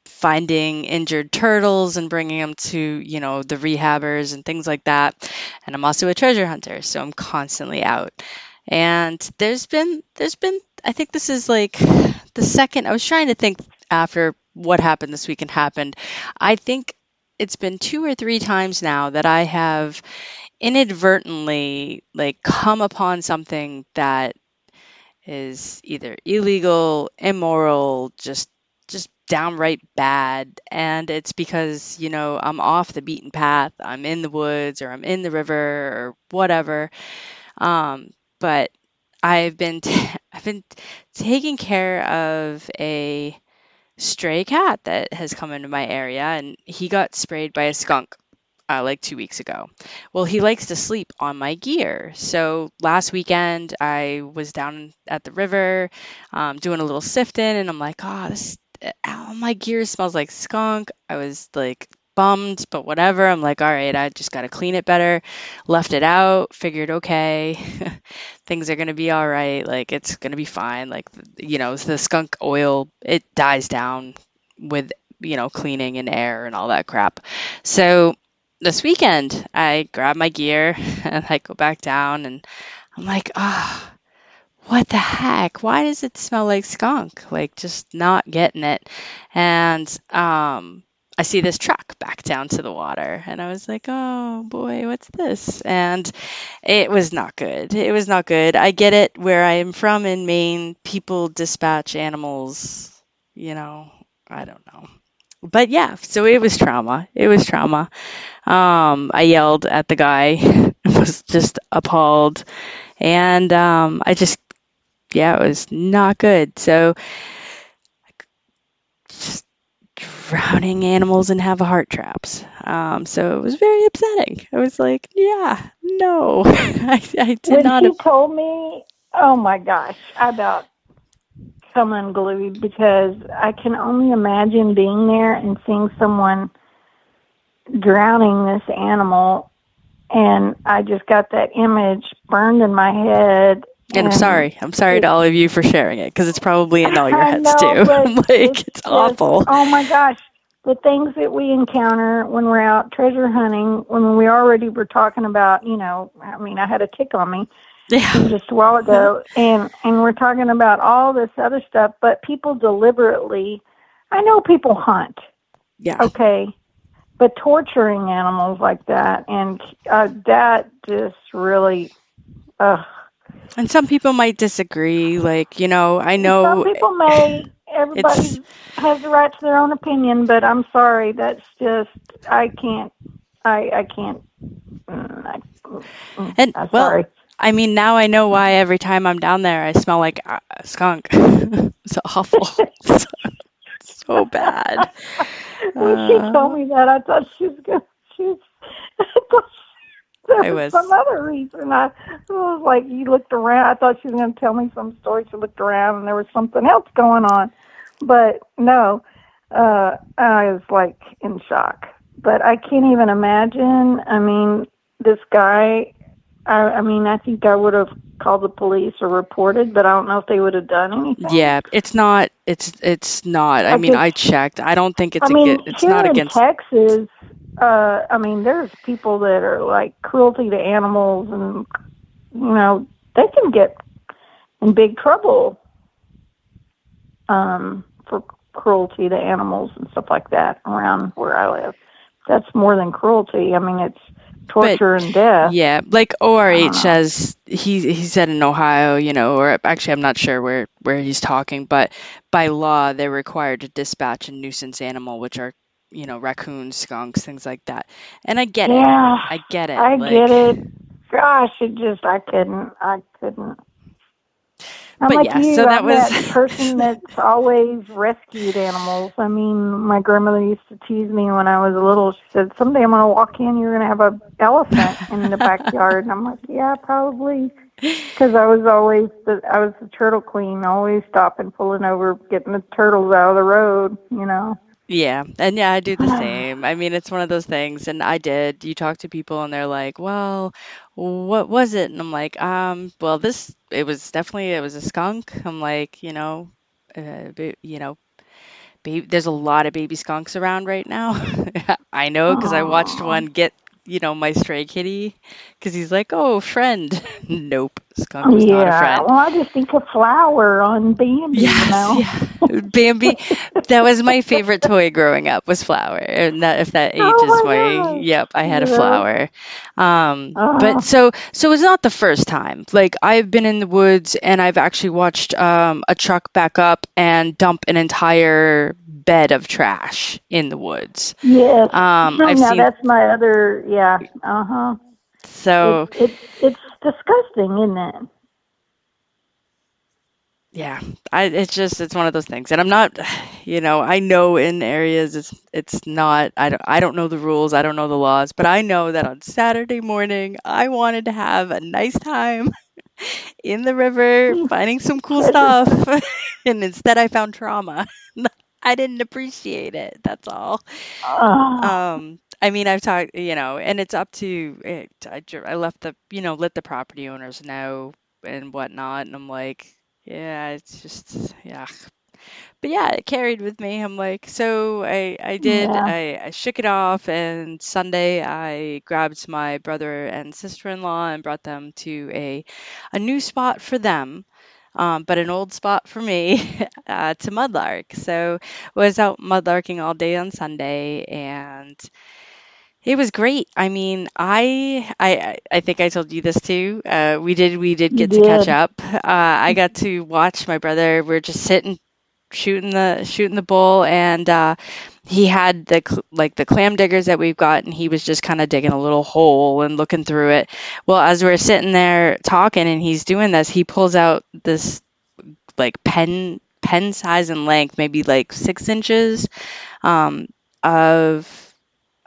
finding injured turtles and bringing them to, the rehabbers and things like that. And I'm also a treasure hunter, so I'm constantly out. And there's been I think this is like the second. I was trying to think after what happened this weekend happened. I think it's been two or three times now that I have inadvertently like come upon something that is either illegal, immoral, just downright bad. And it's because, I'm off the beaten path. I'm in the woods or I'm in the river or whatever. But I've been taking care of a stray cat that has come into my area, and he got sprayed by a skunk like 2 weeks ago. Well, he likes to sleep on my gear. So last weekend, I was down at the river doing a little sifting, and I'm like, oh, all my gear smells like skunk. I was like bummed, but whatever. I'm like, all right, I just got to clean it better. Left it out, figured, okay, things are going to be all right. Like, it's going to be fine. Like, the skunk oil, it dies down with, cleaning and air and all that crap. So this weekend, I grab my gear and I go back down, and I'm like, ah, what the heck? Why does it smell like skunk? Like, just not getting it. And I see this truck back down to the water, and I was like, oh boy, what's this? And it was not good. It was not good. I get it. Where I am from in Maine, people dispatch animals, I don't know. But yeah, so it was trauma. It was trauma. I yelled at the guy, was just appalled. And yeah, it was not good. So just drowning animals and have heart traps. So it was very upsetting. I was like, yeah, no, I did When not. he told me, oh my gosh, I about come unglued because I can only imagine being there and seeing someone drowning this animal, and I just got that image burned in my head. And I'm And sorry. I'm sorry to it, all of you for sharing it because it's probably in all your I heads know, too. but Like, it's it's just, awful. oh my gosh, the things that we encounter when we're out treasure hunting, when we already were talking about, I mean, I had a tick on me Yeah. just a while ago, and we're talking about all this other stuff, but people deliberately, I know people hunt, Yeah. okay, but torturing animals like that, and that just really, uh, And some people might disagree. Like, I some know people may, it's, everybody has the right to their own opinion, but I'm sorry, that's just, I can't, I can't, and I'm well, sorry. I mean, now I know why every time I'm down there, I smell like a skunk. It's awful. So bad. When she told Uh, me that, I thought she was going to, she was, I thought there I was some was, other reason. I was like, you looked around. I thought she was going to tell me some story. She looked around and there was something else going on. But no, I was like in shock. But I can't even imagine. I mean, this guy, I mean, I think I would have called the police or reported, but I don't know if they would have done anything. yeah, it's not. I Like mean, it's I checked. I don't think I mean, it's not here in against, Texas, I mean, there's people that are like cruelty to animals, and they can get in big trouble for cruelty to animals and stuff like that around where I live. That's more than cruelty. I mean, it's but torture and death. yeah, like I don't ORH know. has he said in Ohio, or actually I'm not sure where he's talking, but by law they're required to dispatch a nuisance animal, which are, raccoons, skunks, things like that. And I get it. Yeah, I get it. I get Like, it. Gosh, it just I couldn't. I'm but like yeah, so you. that I'm was that person that's always rescued animals. I mean, my grandmother used to tease me when I was little. She said, "Someday I'm going to walk in. You're going to have an elephant in the backyard." And I'm like, "Yeah, probably," because I was the turtle queen, always stopping, pulling over, getting the turtles out of the road. Yeah, and yeah, I do the same. I mean, it's one of those things, and I did. You talk to people, and they're like, "Well, what was it?" And I'm like, well, it was a skunk." I'm like, there's a lot of baby skunks around right now. I know because I watched Oh, one get, my stray kitty because he's like, oh, friend. Nope, skunk was not a yeah. friend. Well, I just think of Flower on Yes, Bambi. yeah. Bambi, that was my favorite toy growing up was Flower. And that if that Oh ages my, my gosh. yep, I had a Yeah. Flower. But Oh, so it's not the first time. Like I've been in the woods and I've actually watched a truck back up and dump an entire bed of trash in the woods. yes. I've Now seen that's my other. Yeah. Uh huh. so It's disgusting, isn't it? yeah, it's one of those things. And I'm not, I know in areas it's not I don't know the rules, I don't know the laws, but I know that on Saturday morning I wanted to have a nice time in the river Hmm. finding some cool Treasure stuff. hunt. And instead I found trauma. I didn't appreciate it. That's all. Oh, I mean, I've talked, and it's up to it. I left let the property owners know and whatnot. And I'm like, yeah, it's just, yeah. But yeah, it carried with me. I'm like, so I did, yeah. I shook it off. And Sunday I grabbed my brother and sister-in-law and brought them to a new spot for them. But an old spot for me to mudlark. So was out mudlarking all day on Sunday, and it was great. I mean, I think I told you this too. We did You get to catch did. up. I got to watch my brother. We're just sitting shooting the bull, and he had the clam diggers that we've got, and he was just kind of digging a little hole and looking through it. Well, as we're sitting there talking and he's doing this, he pulls out this like pen size and length, maybe like 6 inches um, of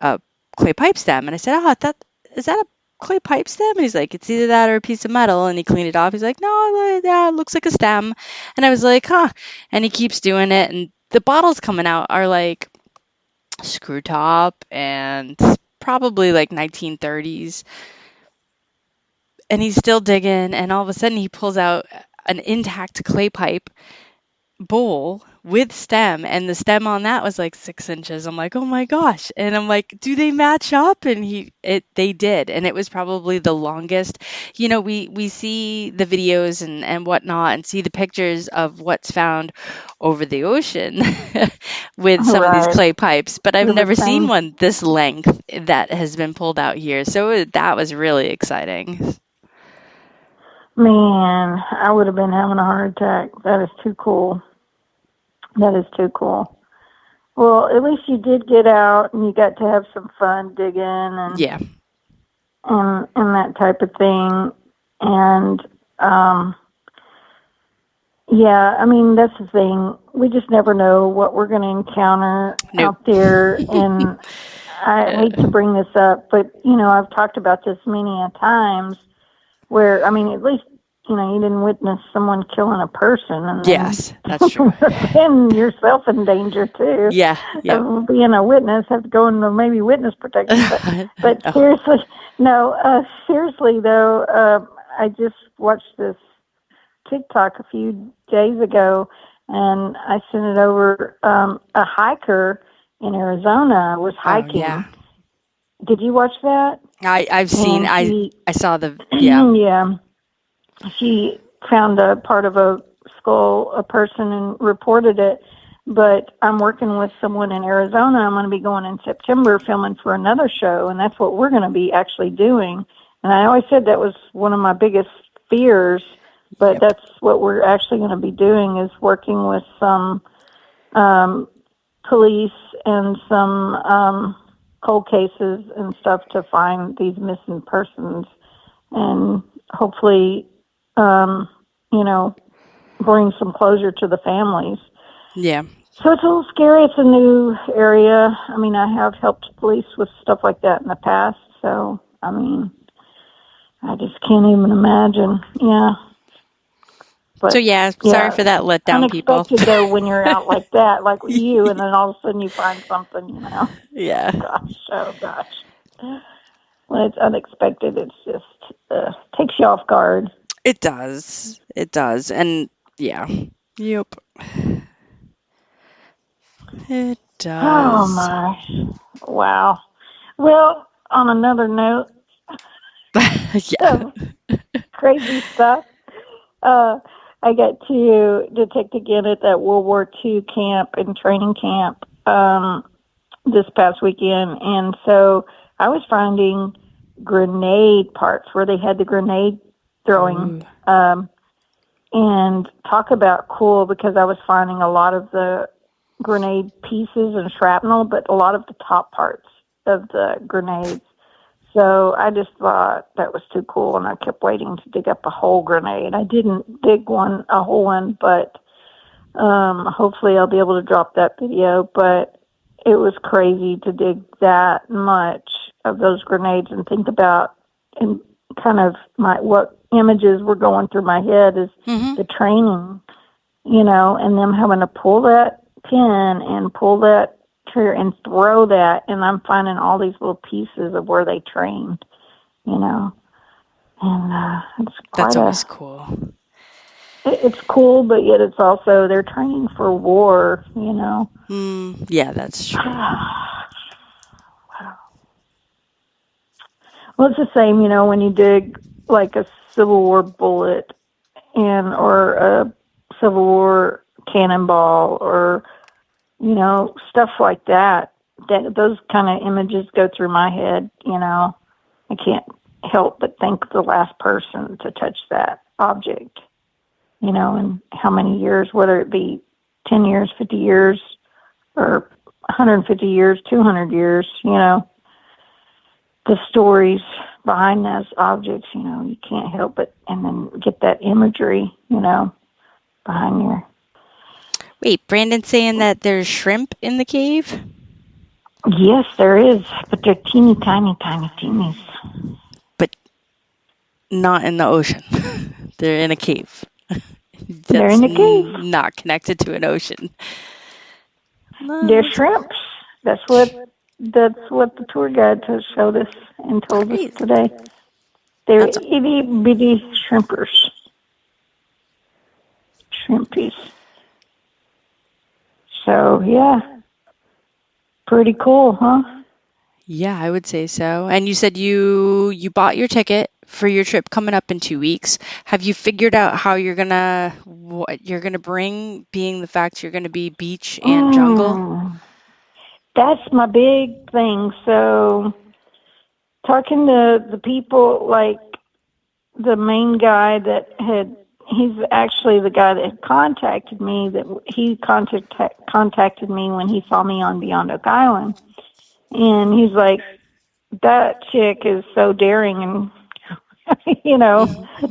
a clay pipe stem. And I said, "Oh, that is that a clay pipe stem?" And he's like, "It's either that or a piece of metal." And he cleaned it off. He's like, "No, yeah, it looks like a stem." And I was like, "Huh." And he keeps doing it, and the bottles coming out are like screw top and probably like 1930s. And he's still digging, and all of a sudden he pulls out an intact clay pipe bowl with stem, and the stem on that was like 6 inches. I'm like, oh my gosh. And I'm like, do they match up? And they did. And it was probably the longest. We see the videos and whatnot and see the pictures of what's found over the ocean with some of these Right. clay pipes, but I've River never seen Thames. one this length that has been pulled out here. So that was really exciting. Man, I would have been having a heart attack. That is too cool. That is too cool. Well, at least you did get out and you got to have some fun digging Yeah. and that type of thing. And yeah, I mean that's the thing. We just never know what we're going to encounter Nope. out there. And I Uh, hate to bring this up, but I've talked about this many a times. Where I mean, at least you didn't witness someone killing a person, and then yes, that's true. putting yourself in danger too. Yeah. Yep. Being a witness, have to go into maybe witness protection. But Oh, seriously, no. Seriously though, I just watched this TikTok a few days ago, and I sent it over. A hiker in Arizona was oh hiking. yeah. Did you watch that? I've seen And she, I saw the yeah. yeah, she found a part of a skull, a person, and reported it. But I'm working with someone in Arizona. I'm going to be going in September filming for another show, and that's what we're going to be actually doing. And I always said that was one of my biggest fears, but Yep. that's what we're actually going to be doing is working with some police and some cold cases and stuff to find these missing persons and hopefully, um, you know, bring some closure to the families. Yeah. So it's a little scary. It's a new area. I mean, I have helped police with stuff like that in the past. So, I mean, I just can't even imagine. Yeah. So But, yeah, sorry yeah, for that letdown, people. unexpected, though, when you're out like that, like you, and then all of a sudden you find something. Yeah. Gosh, oh gosh. When it's unexpected, it's just takes you off guard. It does. It does. And yeah. Yep. It Oh does. my. Wow. Well, on another note Yeah. of crazy stuff, uh, I got to detect again at that World War II camp and training camp this past weekend, and so I was finding grenade parts where they had the grenade throwing. Ooh. And talk about cool, because I was finding a lot of the grenade pieces and shrapnel, but a lot of the top parts of the grenades. So I just thought that was too cool, and I kept waiting to dig up a whole grenade. I didn't dig a whole one, but hopefully I'll be able to drop that video. But it was crazy to dig that much of those grenades and think about, and kind of what images were going through my head is Mm-hmm. the training, and them having to pull that pin and pull that trigger and throw that, and I'm finding all these little pieces of where they trained, you know, and it's That's quite always cool. it's cool, but yet it's also they're training for war. Yeah, that's true. Well, it's the same, when you dig like a Civil War bullet or a Civil War cannonball, or stuff like that. Those kind of images go through my head. I can't help but think of the last person to touch that object. And how many years, whether it be 10 years, 50 years, or 150 years, 200 years. The stories behind those objects. You can't help it, and then get that imagery. Behind your. Wait, Brandon's saying that there's shrimp in the cave? Yes, there is, but they're teeny tiny, tiny teenies. But not in the ocean. They're in a cave. They're That's in the cave. not connected to an ocean. No, They're that's shrimps. That's what the tour guide showed us and told us crazy. today. They're That's itty bitty shrimpers. Shrimpies. So yeah, pretty cool, huh? Yeah, I would say so. And you said you bought your ticket for your trip coming up in 2 weeks. Have you figured out how what you're gonna bring, being the fact you're gonna be beach and jungle? That's my big thing. So talking to the people, like the main guy he's actually the guy that had contacted me, that he contacted me when he saw me on Beyond Oak Island. And he's like, that chick is so daring, and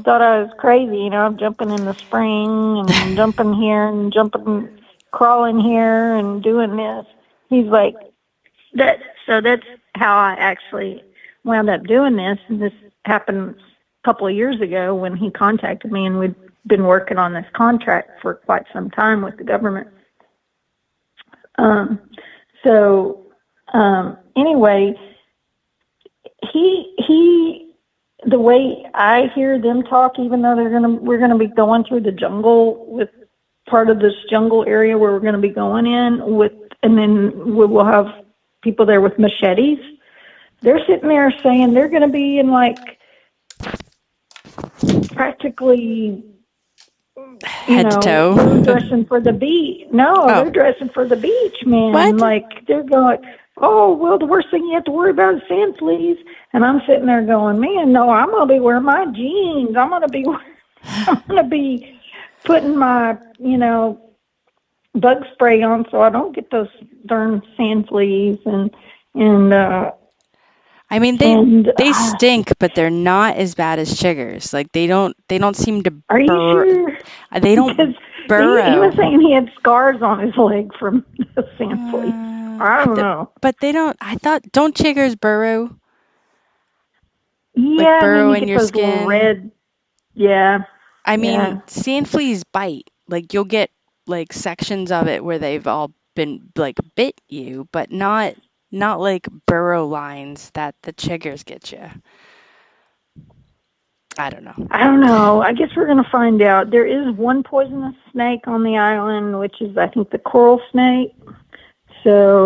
thought I was crazy. I'm jumping in the spring and jumping here and crawling here and doing this. He's like, that. So that's how I actually wound up doing this. And this happened a couple of years ago when he contacted me, and we'd been working on this contract for quite some time with the government. Anyway, the way I hear them talk, even though we're gonna be going through the jungle, with part of this jungle area where we're gonna be going in with, and then we will have people there with machetes. They're sitting there saying they're gonna be in like practically, Head to toe. they're dressing for the beach. No, Oh, they're dressing for the beach, man. what? Like they're going, oh, well, the worst thing you have to worry about is sand fleas. And I'm sitting there going, man, no, I'm gonna be wearing my jeans. I'm gonna be putting my, bug spray on so I don't get those darn sand fleas and I mean, and they stink, but they're not as bad as chiggers. Like they don't seem to are you sure? They don't Because burrow. he was saying he had scars on his leg from the sand fleas. I don't know. But they don't. I thought, don't chiggers burrow? Yeah, Like and then burrow you in get your those little skin? red. Yeah, I mean, yeah. sand fleas bite. Like you'll get like sections of it where they've all been like bit you, but not like burrow lines that the chiggers get you. I don't know. I don't know. I guess we're going to find out. There is one poisonous snake on the island, which is, I think, the coral snake. So